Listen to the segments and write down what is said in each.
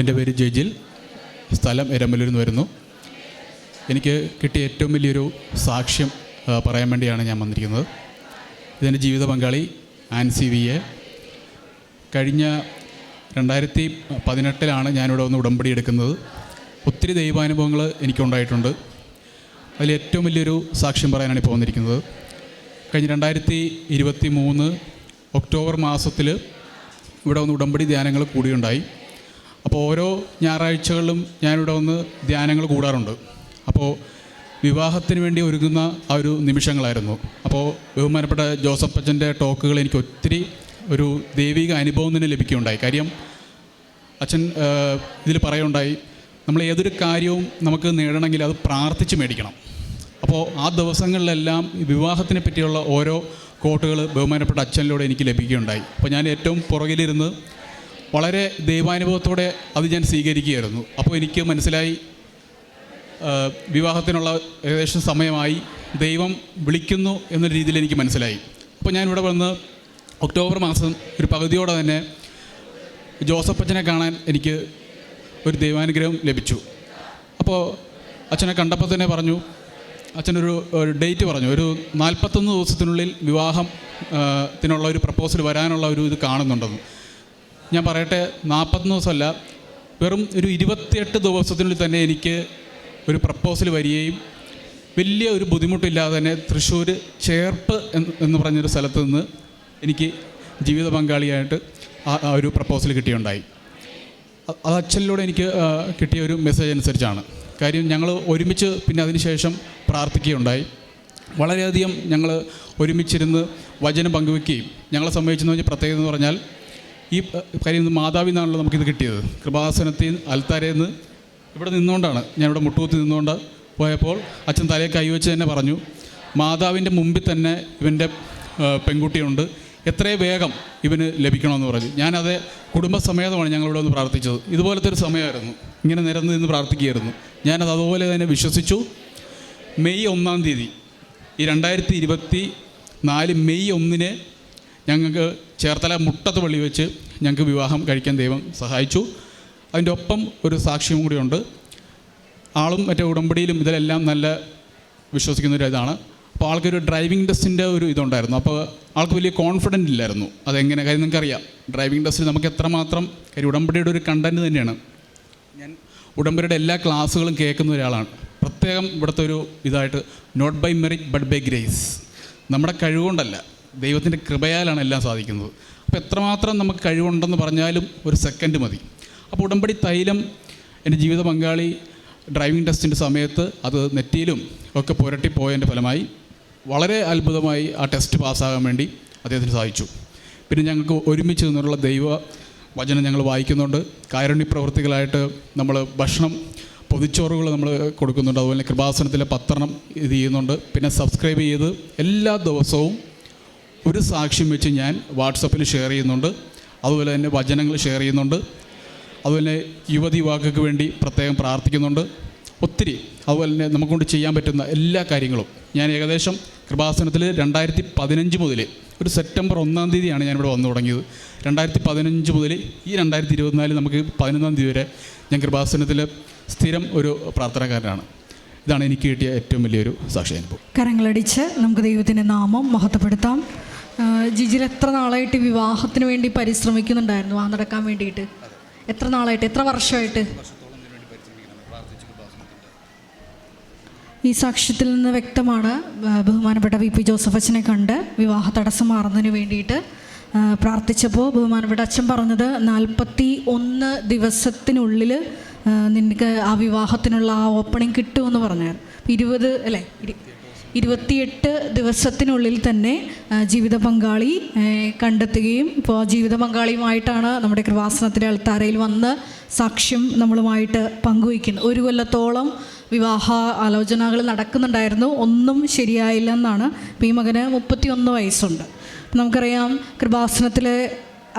എൻ്റെ പേര് ജെജിൽ, സ്ഥലം എരമലൂരിൽ നിന്ന് വരുന്നു. എനിക്ക് കിട്ടിയ ഏറ്റവും വലിയൊരു സാക്ഷ്യം പറയാൻ വേണ്ടിയാണ് ഞാൻ വന്നിരിക്കുന്നത്. ഇതെൻ്റെ ജീവിത പങ്കാളി ആൻസി വി എ. കഴിഞ്ഞ 2018 ഞാനിവിടെ വന്ന് ഉടമ്പടി എടുക്കുന്നത്. ഒത്തിരി ദൈവാനുഭവങ്ങൾ എനിക്കുണ്ടായിട്ടുണ്ട്. അതിൽ ഏറ്റവും വലിയൊരു സാക്ഷ്യം പറയാനാണ് ഇപ്പോൾ വന്നിരിക്കുന്നത്. കഴിഞ്ഞ 2023 ഒക്ടോബർ മാസത്തിൽ ഇവിടെ വന്ന് ഉടമ്പടി ധ്യാനങ്ങൾ കൂടിയുണ്ടായി. അപ്പോൾ ഓരോ ഞായറാഴ്ചകളിലും ഞാനിവിടെ വന്ന് ധ്യാനങ്ങൾ കൂടാറുണ്ട്. അപ്പോൾ വിവാഹത്തിന് വേണ്ടി ഒരുങ്ങുന്ന ആ ഒരു നിമിഷങ്ങളായിരുന്നു. അപ്പോൾ ബഹുമാനപ്പെട്ട ജോസഫ് അച്ഛൻ്റെ ടോക്കുകൾ എനിക്ക് ഒത്തിരി ഒരു ദൈവിക അനുഭവം തന്നെ ലഭിക്കുകയുണ്ടായി. കാര്യം അച്ഛൻ ഇതിൽ പറയുണ്ടായി, നമ്മൾ ഏതൊരു കാര്യവും നമുക്ക് നേടണമെങ്കിൽ അത് പ്രാർത്ഥിച്ച് മേടിക്കണം. അപ്പോൾ ആ ദിവസങ്ങളിലെല്ലാം വിവാഹത്തിനെ പറ്റിയുള്ള ഓരോ കോട്ടുകൾ ബഹുമാനപ്പെട്ട അച്ഛനിലൂടെ എനിക്ക് ലഭിക്കുകയുണ്ടായി. അപ്പോൾ ഞാൻ ഏറ്റവും പുറകിലിരുന്ന് വളരെ ദൈവാനുഭവത്തോടെ അത് ഞാൻ സ്വീകരിക്കുകയായിരുന്നു. അപ്പോൾ എനിക്ക് മനസ്സിലായി, വിവാഹത്തിനുള്ള ഏകദേശം സമയമായി, ദൈവം വിളിക്കുന്നു എന്ന രീതിയിൽ എനിക്ക് മനസ്സിലായി. അപ്പോൾ ഞാനിവിടെ വന്ന് ഒക്ടോബർ മാസം ഒരു പകുതിയോടെ തന്നെ ജോസഫ് അച്ഛനെ കാണാൻ എനിക്ക് ഒരു ദൈവാനുഗ്രഹം ലഭിച്ചു. അപ്പോൾ അച്ഛനെ കണ്ടപ്പോൾ തന്നെ പറഞ്ഞു, അച്ഛനൊരു ഡേറ്റ് പറഞ്ഞു, ഒരു 41 ദിവസത്തിനുള്ളിൽ വിവാഹത്തിനുള്ള ഒരു പ്രപ്പോസൽ വരാനുള്ള ഒരു ഇത് കാണുന്നുണ്ടെന്ന്. ഞാൻ പറയട്ടെ, 41 ദിവസമല്ല, വെറും ഒരു 28 ദിവസത്തിനുള്ളിൽ തന്നെ എനിക്ക് ഒരു പ്രപ്പോസൽ വരികയും വലിയ ഒരു ബുദ്ധിമുട്ടില്ലാതെ തന്നെ തൃശ്ശൂർ ചേർപ്പ് എന്ന് പറഞ്ഞൊരു സ്ഥലത്ത് നിന്ന് എനിക്ക് ജീവിത പങ്കാളിയായിട്ട് ആ ഒരു പ്രപ്പോസൽ കിട്ടിയുണ്ടായി. അത് അച്ഛനിലൂടെ എനിക്ക് കിട്ടിയ ഒരു മെസ്സേജ് അനുസരിച്ചാണ്. കാര്യം ഞങ്ങൾ ഒരുമിച്ച് പിന്നെ അതിനുശേഷം പ്രാർത്ഥിക്കുകയുണ്ടായി. വളരെയധികം ഞങ്ങൾ ഒരുമിച്ചിരുന്ന് വചനം പങ്കുവെക്കുകയും, ഞങ്ങളെ സംബന്ധിച്ചെന്ന് പറഞ്ഞാൽ പ്രത്യേകത എന്ന് പറഞ്ഞാൽ ഈ കാര്യം മാതാവിൽ നിന്നാണല്ലോ നമുക്കിത് കിട്ടിയത്. കൃപാസനത്തിൽ അൽത്താരയിൽ നിന്ന് ഇവിടെ നിന്നുകൊണ്ടാണ്, ഞാനിവിടെ മുട്ടുകുത്തി നിന്നുകൊണ്ട് പോയപ്പോൾ അച്ഛൻ തലയെ കൈവച്ച് തന്നെ പറഞ്ഞു, മാതാവിൻ്റെ മുമ്പിൽ തന്നെ ഇവൻ്റെ പെൺകുട്ടിയുണ്ട്, എത്രയും വേഗം ഇവന് ലഭിക്കണമെന്ന് പറഞ്ഞു. ഞാനത് കുടുംബസമേതമാണ് ഞങ്ങളിവിടെ ഒന്ന് പ്രാർത്ഥിച്ചത്. ഇതുപോലത്തെ ഒരു സമയമായിരുന്നു, ഇങ്ങനെ നിരന്ന് നിന്ന് പ്രാർത്ഥിക്കുകയായിരുന്നു. ഞാനത് അതുപോലെ തന്നെ വിശ്വസിച്ചു. മെയ് 1-ാം തീയതി, ഈ 2024 മെയ് 1-ന് ഞങ്ങൾക്ക് ചേർത്തല മുട്ടത്ത് പള്ളി വെച്ച് ഞങ്ങൾക്ക് വിവാഹം കഴിക്കാൻ ദൈവം സഹായിച്ചു. അതിൻ്റെ ഒപ്പം ഒരു സാക്ഷ്യം കൂടിയുണ്ട്. ആളും മറ്റേ ഉടമ്പടിയിലും ഇതിലെല്ലാം നല്ല വിശ്വസിക്കുന്നൊരു ഇതാണ്. അപ്പോൾ ആൾക്കൊരു ഡ്രൈവിംഗ് ടെസ്റ്റിൻ്റെ ഒരു ഇതുണ്ടായിരുന്നു. അപ്പോൾ ആൾക്ക് വലിയ കോൺഫിഡൻ്റ് ഇല്ലായിരുന്നു. അതെങ്ങനെ കാര്യം നിങ്ങൾക്കറിയാം, ഡ്രൈവിംഗ് ടെസ്റ്റിൽ നമുക്ക് എത്രമാത്രം കാര്യം ഉടമ്പടിയുടെ ഒരു കണ്ടൻറ്റ് തന്നെയാണ്. ഞാൻ ഉടമ്പടിയുടെ എല്ലാ ക്ലാസ്സുകളും കേൾക്കുന്ന ഒരാളാണ്. പ്രത്യേകം ഇവിടുത്തെ ഒരു ഇതായിട്ട്, not by merit but by grace, നമ്മുടെ കഴിവുകൊണ്ടല്ല, ദൈവത്തിൻ്റെ കൃപയാലാണ് എല്ലാം സാധിക്കുന്നത്. അപ്പോൾ എത്രമാത്രം നമുക്ക് കഴിവുണ്ടെന്ന് പറഞ്ഞാലും ഒരു സെക്കൻഡ് മതി. അപ്പോൾ ഉടമ്പടി തൈലം എൻ്റെ ജീവിത പങ്കാളി ഡ്രൈവിംഗ് ടെസ്റ്റിൻ്റെ സമയത്ത് അത് നെറ്റിയിലും ഒക്കെ പുരട്ടിപ്പോയതിൻ്റെ ഫലമായി വളരെ അത്ഭുതമായി ആ ടെസ്റ്റ് പാസ്സാകാൻ വേണ്ടി അദ്ദേഹത്തിന് സാധിച്ചു. പിന്നെ ഞങ്ങൾക്ക് ഒരുമിച്ച് നിന്നുള്ള ദൈവ വചനം ഞങ്ങൾ വായിക്കുന്നുണ്ട്. കാരുണ്യ പ്രവൃത്തികളായിട്ട് നമ്മൾ ഭക്ഷണം, പൊതിച്ചോറുകൾ നമ്മൾ കൊടുക്കുന്നുണ്ട്. അതുപോലെ കൃപാസനത്തിലെ പത്രണം ഇത് ചെയ്യുന്നുണ്ട്. പിന്നെ സബ്സ്ക്രൈബ് ചെയ്ത് എല്ലാ ദിവസവും ഒരു സാക്ഷ്യം വെച്ച് ഞാൻ വാട്സപ്പിൽ ഷെയർ ചെയ്യുന്നുണ്ട്. അതുപോലെ തന്നെ വചനങ്ങൾ ഷെയർ ചെയ്യുന്നുണ്ട്. അതുപോലെ യുവതി യുവാക്കൾക്ക് വേണ്ടി പ്രത്യേകം പ്രാർത്ഥിക്കുന്നുണ്ട്. ഒത്തിരി അതുപോലെ തന്നെ നമുക്കൊണ്ട് ചെയ്യാൻ പറ്റുന്ന എല്ലാ കാര്യങ്ങളും ഞാൻ ഏകദേശം കൃപാസനത്തിൽ 2015 മുതൽ, ഒരു സെപ്റ്റംബർ 1-ാം തീയതിയാണ് ഞാനിവിടെ വന്നു തുടങ്ങിയത്. 2015 മുതൽ ഈ 2024 നമുക്ക് 11-ാം തീയതി വരെ ഞാൻ കൃപാസനത്തിൽ സ്ഥിരം ഒരു പ്രാർത്ഥനക്കാരനാണ്. ഇതാണ് എനിക്ക് കിട്ടിയ ഏറ്റവും വലിയൊരു സാക്ഷ്യാനുഭവം. കരങ്ങളടിച്ച് നമുക്ക് ദൈവത്തിൻ്റെ നാമം മഹത്വപ്പെടുത്താം. ജിജിൽ എത്ര നാളായിട്ട് വിവാഹത്തിന് വേണ്ടി പരിശ്രമിക്കുന്നുണ്ടായിരുന്നു, ആ നടക്കാൻ വേണ്ടിയിട്ട്? എത്ര നാളായിട്ട്, എത്ര വർഷമായിട്ട്? ഈ സാക്ഷ്യത്തിൽ നിന്ന് വ്യക്തമാണ്, ബഹുമാനപ്പെട്ട VP ജോസഫ് അച്ഛനെ കണ്ട് വിവാഹ തടസ്സം മാറുന്നതിന് വേണ്ടിയിട്ട് പ്രാർത്ഥിച്ചപ്പോൾ ബഹുമാനപ്പെട്ട അച്ഛൻ പറഞ്ഞത് 41 ദിവസത്തിനുള്ളിൽ നിനക്ക് ആ വിവാഹത്തിനുള്ള ആ ഓപ്പണിംഗ് കിട്ടുമെന്ന് പറഞ്ഞായിരുന്നു. 28 ദിവസത്തിനുള്ളിൽ തന്നെ ജീവിത പങ്കാളി കണ്ടെത്തുകയും, ഇപ്പോൾ ജീവിത പങ്കാളിയുമായിട്ടാണ് നമ്മുടെ കൃപാസനത്തിലെ അൾത്താരയിൽ വന്ന് സാക്ഷ്യം നമ്മളുമായിട്ട് പങ്കുവയ്ക്കുന്നത്. 1 കൊല്ലത്തോളം വിവാഹ ആലോചനകൾ നടക്കുന്നുണ്ടായിരുന്നു, ഒന്നും ശരിയായില്ലെന്നാണ്. ഇപ്പോൾ ഈ മകന് 31 വയസ്സുണ്ട്. നമുക്കറിയാം, കൃപാസനത്തിലെ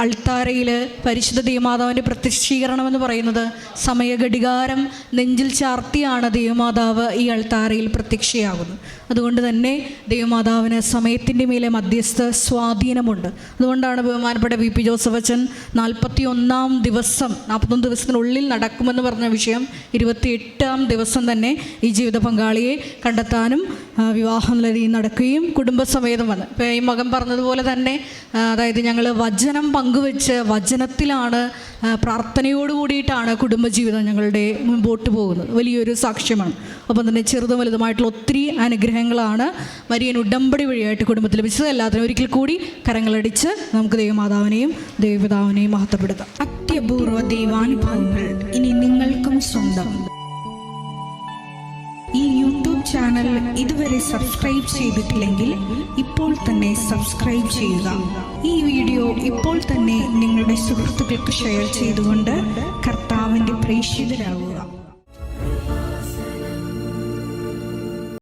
അൾത്താരയിൽ പരിശുദ്ധ ദൈവമാതാവിൻ്റെ പ്രത്യക്ഷീകരണം എന്ന് പറയുന്നത് സമയഘടികാരം നെഞ്ചിൽ ചാർത്തിയാണ് ദൈവമാതാവ് ഈ അൾത്താരയിൽ പ്രത്യക്ഷയാകുന്നത്. അതുകൊണ്ട് തന്നെ ദൈവമാതാവിന് സമയത്തിൻ്റെ മേലെ മധ്യസ്ഥ സ്വാധീനമുണ്ട്. അതുകൊണ്ടാണ് ബഹുമാനപ്പെട്ട വി പി ജോസഫ് അച്ഛൻ 41 ദിവസത്തിനുള്ളിൽ നടക്കുമെന്ന് പറഞ്ഞ വിഷയം 28 ദിവസം തന്നെ ഈ ജീവിത പങ്കാളിയെ കണ്ടെത്താനും വിവാഹം നടക്കുകയും കുടുംബസമേതം വന്ന് ഇപ്പോൾ ഈ മകൻ പറഞ്ഞതുപോലെ തന്നെ അതായത് ഞങ്ങൾ വചനം പങ്കുവെച്ച് വചനത്തിലാണ് പ്രാർത്ഥനയോട് കൂടിയിട്ടാണ് കുടുംബജീവിതം ഞങ്ങളുടെ മുമ്പോട്ട് പോകുന്നത്. വലിയൊരു സാക്ഷ്യമാണ്. ഒപ്പം തന്നെ ചെറുതും വലുതുമായിട്ടുള്ള ഒത്തിരി അനുഗ്രഹങ്ങളാണ് മരിയൻ ഉടമ്പടി വഴിയായിട്ട് കുടുംബത്തിൽ ലഭിച്ചത്. എല്ലാത്തിനും ഒരിക്കൽ കൂടി കരങ്ങളടിച്ച് നമുക്ക് ദൈവമാതാവിനെയും ദൈവപിതാവിനെയും മഹത്വപ്പെടുത്താം. അത്യപൂർവ ദൈവാനുഭവങ്ങൾ ഇനി നിങ്ങൾക്കും സ്വന്തം. ഈ യൂട്യൂബ് ചാനൽ ഇതുവരെ സബ്സ്ക്രൈബ് ചെയ്തിട്ടില്ലെങ്കിൽ ഇപ്പോൾ തന്നെ സബ്സ്ക്രൈബ് ചെയ്യുക. ഈ വീഡിയോ ഇപ്പോൾ തന്നെ നിങ്ങളുടെ സുഹൃത്തുക്കൾക്ക് ഷെയർ ചെയ്തുകൊണ്ട് കർത്താവിൻ്റെ പ്രേക്ഷിതരാകുക.